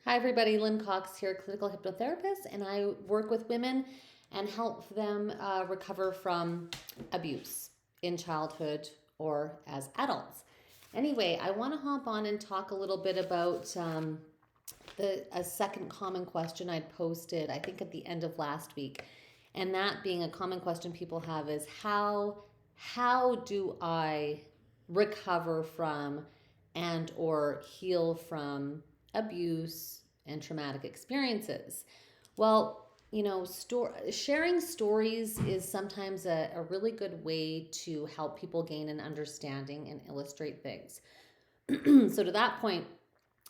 Hi, everybody. Lynn Cox here, clinical hypnotherapist, and I work with women and help them recover from abuse in childhood or as adults. Anyway, I want to hop on and talk a little bit about a second common question I'd posted, I think at the end of last week, and that being a common question people have is how do I recover from and or heal from abuse and traumatic experiences? Well, sharing stories is sometimes a really good way to help people gain an understanding and illustrate things. So, to that point,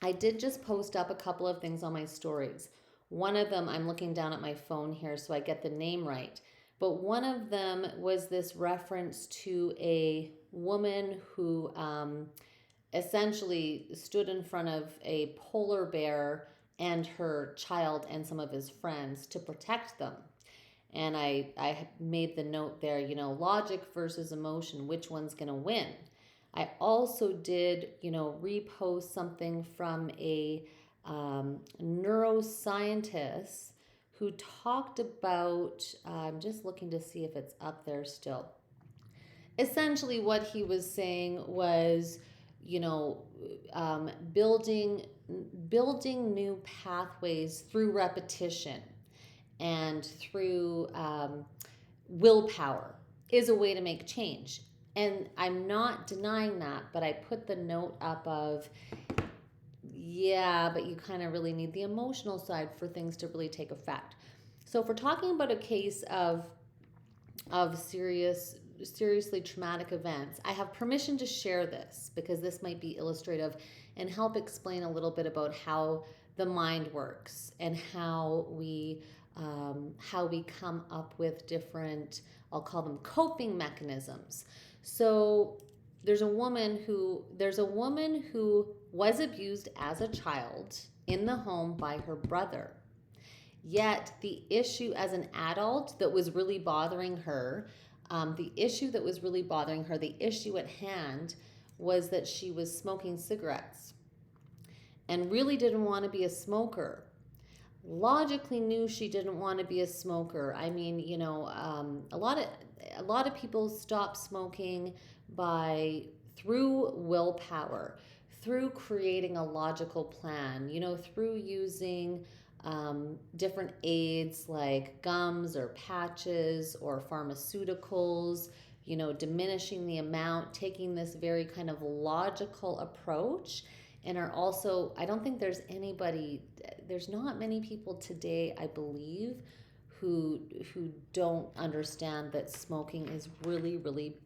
I did just post up a couple of things on my stories. One of them, I'm looking down at my phone here so I get the name right. But one of them was this reference to a woman who essentially stood in front of a polar bear and her child and some of his friends to protect them. And I made the note there, logic versus emotion, which one's going to win? I also did, repost something from a neuroscientist who talked about, I'm just looking to see if it's up there still. Essentially, what he was saying was, you know, building new pathways through repetition and through willpower is a way to make change. And I'm not denying that, but I put the note up of, yeah, but you kind of really need the emotional side for things to really take effect. So if we're talking about a case of seriously traumatic events, I have permission to share this because this might be illustrative and help explain a little bit about how the mind works and how we come up with different, I'll call them coping mechanisms. So there's a woman who was abused as a child in the home by her brother. Yet the issue as an adult that was really bothering her, the issue at hand was that she was smoking cigarettes and really didn't want to be a smoker. Logically knew she didn't want to be a smoker. I mean, a lot of people stop smoking by through willpower, through creating a logical plan, through using different aids like gums or patches or pharmaceuticals, diminishing the amount, taking this very kind of logical approach. And are also, I don't think there's not many people today, I believe, who don't understand that smoking is really, really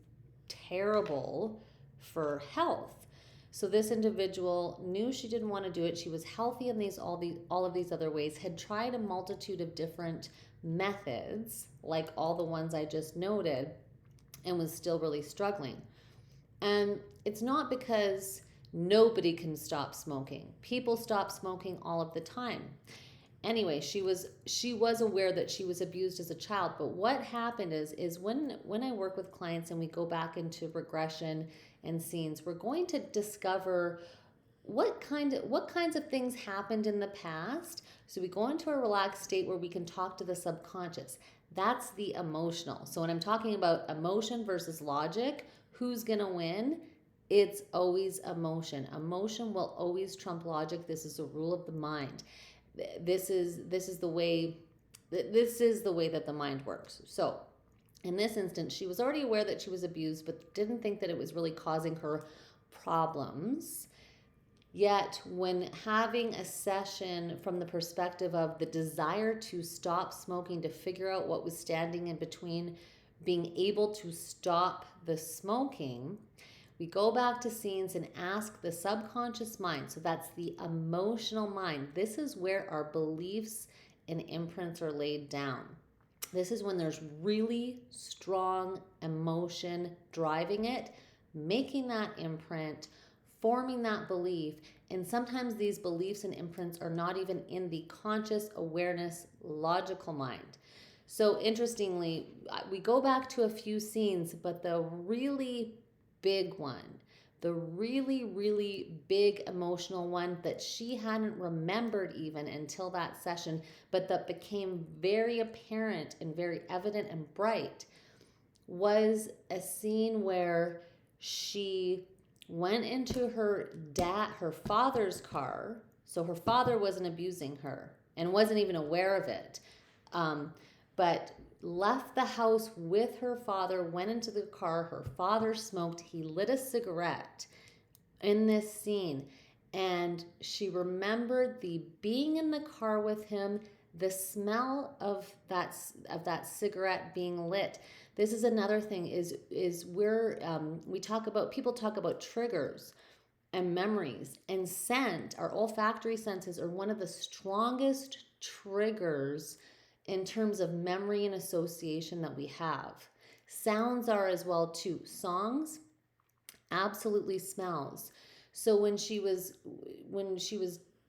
terrible for health. So this individual knew she didn't want to do it. She was healthy in all of these other ways, had tried a multitude of different methods, like all the ones I just noted, and was still really struggling. And it's not because nobody can stop smoking. People stop smoking all of the time. Anyway, she was aware that she was abused as a child, but what happened is when I work with clients and we go back into regression and scenes, we're going to discover what kinds of things happened in the past. So we go into a relaxed state where we can talk to the subconscious. That's the emotional. So when I'm talking about emotion versus logic, who's going to win? It's always emotion. Emotion will always trump logic. This is a rule of the mind. This is the way that the mind works. So in this instance, she was already aware that she was abused, but didn't think that it was really causing her problems. Yet, when having a session from the perspective of the desire to stop smoking, to figure out what was standing in between being able to stop the smoking, we go back to scenes and ask the subconscious mind. So that's the emotional mind. This is where our beliefs and imprints are laid down. This is when there's really strong emotion driving it, making that imprint, forming that belief. And sometimes these beliefs and imprints are not even in the conscious awareness logical mind. So interestingly, we go back to a few scenes, but the really big one, the really, really big emotional one that she hadn't remembered even until that session, but that became very apparent and very evident and bright, was a scene where she went into her father's car. So her father wasn't abusing her and wasn't even aware of it. But left the house with her father, went into the car. Her father smoked. He lit a cigarette in this scene. And she remembered the being in the car with him, the smell of that cigarette being lit. This is another thing is where people talk about triggers and memories, and scent. Our olfactory senses are one of the strongest triggers in terms of memory and association that we have. Sounds are as well too. Songs, absolutely. Smells. So when she was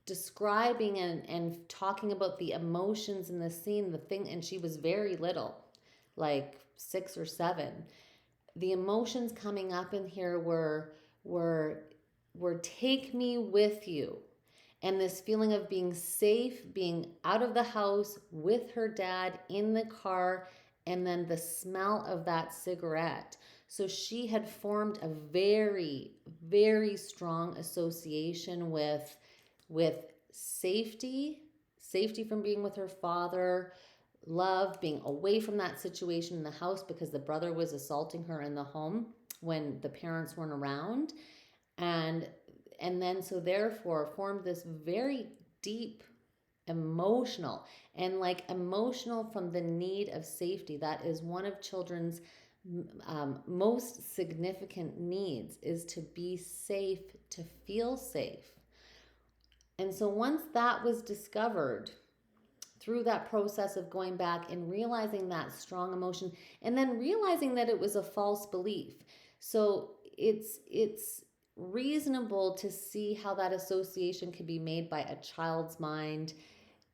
describing and talking about the emotions in the scene, the thing, and she was very little, like 6 or 7, the emotions coming up in here were take me with you. And this feeling of being safe, being out of the house with her dad in the car, and then the smell of that cigarette. So she had formed a very, very strong association with safety, safety from being with her father, love, being away from that situation in the house because the brother was assaulting her in the home when the parents weren't around. And then so therefore formed this very deep emotional from the need of safety. That is one of children's most significant needs, is to be safe, to feel safe. And so once that was discovered through that process of going back and realizing that strong emotion, and then realizing that it was a false belief. So it's reasonable to see how that association can be made by a child's mind.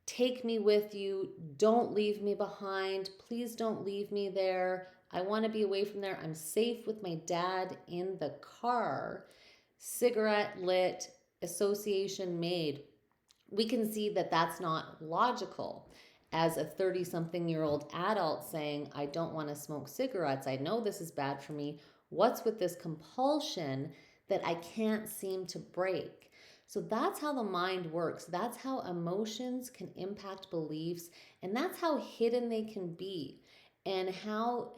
Take me with you. Don't leave me behind. Please don't leave me there. I want to be away from there. I'm safe with my dad in the car. Cigarette lit, association made. We can see that that's not logical. As a 30-something-year-old adult saying, I don't want to smoke cigarettes. I know this is bad for me. What's with this compulsion that I can't seem to break? So that's how the mind works. That's how emotions can impact beliefs, and that's how hidden they can be, and how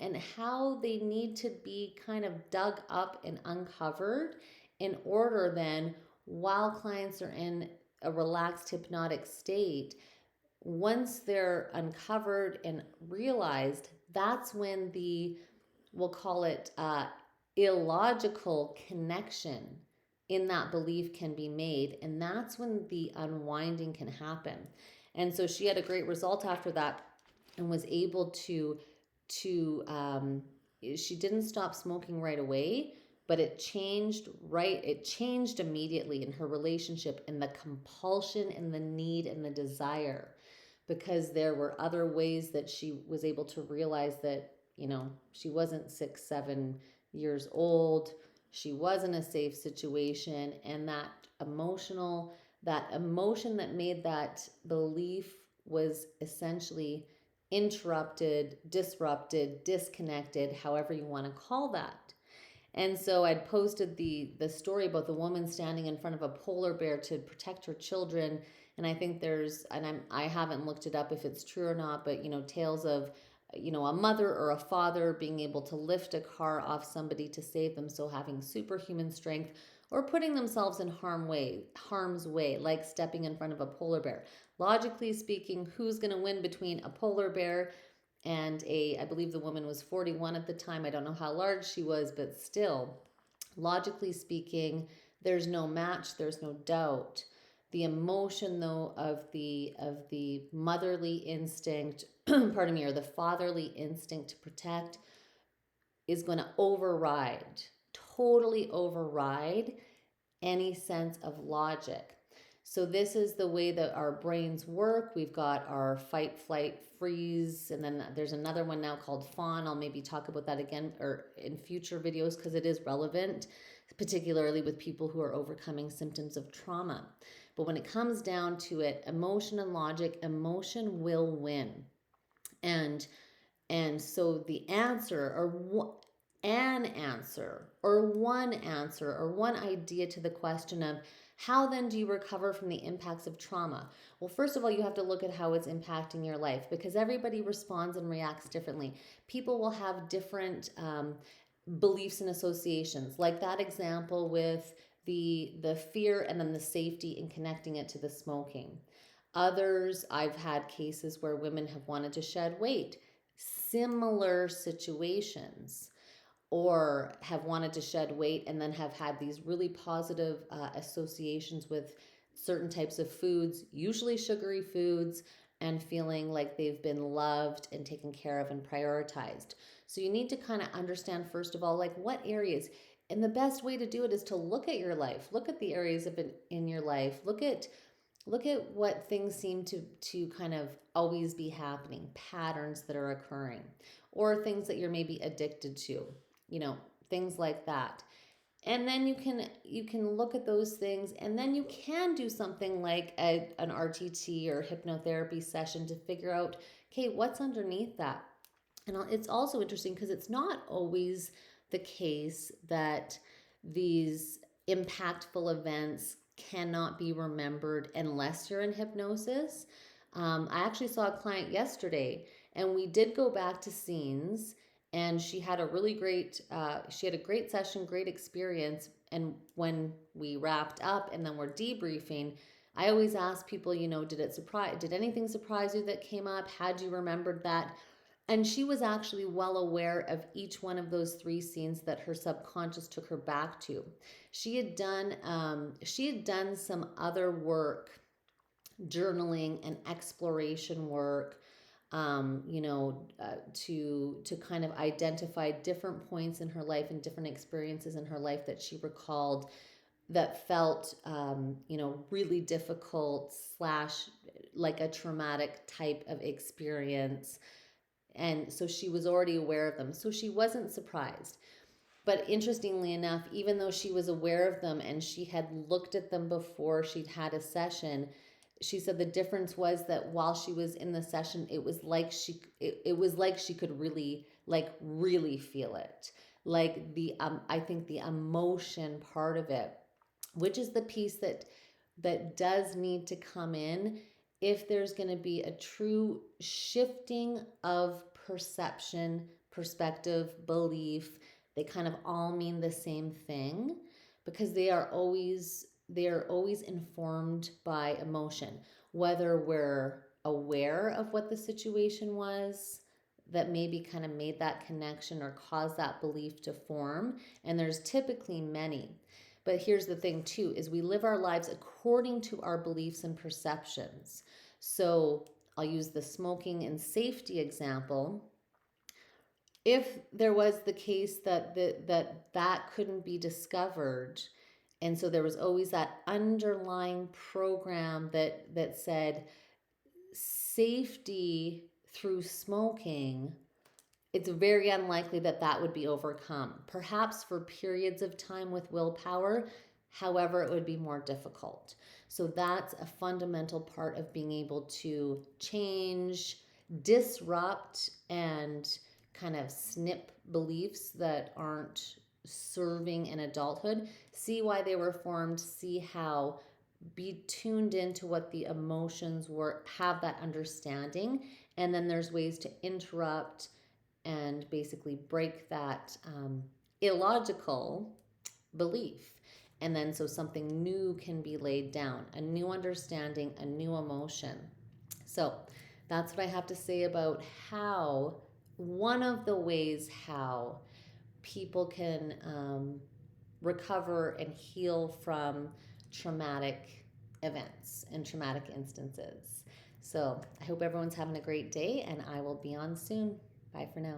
they need to be kind of dug up and uncovered in order then, while clients are in a relaxed hypnotic state, once they're uncovered and realized, that's when we'll call it illogical connection in that belief can be made, and that's when the unwinding can happen. And so she had a great result after that, and was able to she didn't stop smoking right away, but it changed immediately in her relationship, and the compulsion and the need and the desire, because there were other ways that she was able to realize that, she wasn't 6, 7 years old. She was in a safe situation, and that emotion that made that belief was essentially interrupted, disrupted, disconnected, however you want to call that. And so I'd posted the story about the woman standing in front of a polar bear to protect her children. And I think I haven't looked it up if it's true or not, but tales of a mother or a father being able to lift a car off somebody to save them, so having superhuman strength, or putting themselves in harm's way, like stepping in front of a polar bear. Logically speaking, who's going to win between a polar bear and I believe the woman was 41 at the time. I don't know how large she was, but still, logically speaking, there's no match, there's no doubt. The emotion, though, of the motherly instinct, pardon me, or the fatherly instinct to protect, is going to totally override any sense of logic. So this is the way that our brains work. We've got our fight, flight, freeze, and then there's another one now called fawn. I'll maybe talk about that again or in future videos because it is relevant. particularly with people who are overcoming symptoms of trauma. But when it comes down to it, emotion and logic, emotion will win. And so the answer, or an answer, or one answer, or one idea to the question of how then do you recover from the impacts of trauma? Well, first of all, you have to look at how it's impacting your life, because everybody responds and reacts differently. People will have different beliefs and associations, like that example with the fear and then the safety in connecting it to the smoking. Others, I've had cases where women have wanted to shed weight, similar situations, or have wanted to shed weight and then have had these really positive associations with certain types of foods, usually sugary foods, and feeling like they've been loved and taken care of and prioritized. So you need to kind of understand, first of all, like what areas. And the best way to do it is to look at your life, look at the areas of it in your life, look at what things seem to kind of always be happening, patterns that are occurring, or things that you're maybe addicted to, things like that. And then you can look at those things, and then you can do something like an RTT or hypnotherapy session to figure out, okay, what's underneath that. And it's also interesting because it's not always the case that these impactful events cannot be remembered unless you're in hypnosis. I actually saw a client yesterday, and we did go back to scenes, and she had a really great session, great experience. And when we wrapped up and then we're debriefing, I always ask people, did anything surprise you that came up? Had you remembered that? And she was actually well aware of each one of those three scenes that her subconscious took her back to. She had done some other work, journaling and exploration work, to kind of identify different points in her life and different experiences in her life that she recalled that felt, really difficult slash like a traumatic type of experience. And so she was already aware of them. So she wasn't surprised. But interestingly enough, even though she was aware of them and she had looked at them before she'd had a session, she said the difference was that while she was in the session, it was like she could really feel it. Like I think the emotion part of it, which is the piece that does need to come in if there's going to be a true shifting of perception, perspective, belief. They kind of all mean the same thing, because they are always informed by emotion, whether we're aware of what the situation was that maybe kind of made that connection or caused that belief to form. And there's typically many. But here's the thing too, is we live our lives according to our beliefs and perceptions. So I'll use the smoking and safety example. If there was the case that couldn't be discovered, and so there was always that underlying program that said safety through smoking, it's very unlikely that would be overcome. Perhaps for periods of time with willpower, however, it would be more difficult. So that's a fundamental part of being able to change, disrupt, and kind of snip beliefs that aren't serving in adulthood. See why they were formed, see how, be tuned into what the emotions were, have that understanding, and then there's ways to interrupt and basically break that illogical belief. And then so something new can be laid down, a new understanding, a new emotion. So that's what I have to say about how, one of the ways how people can recover and heal from traumatic events and traumatic instances. So I hope everyone's having a great day, and I will be on soon. Bye for now.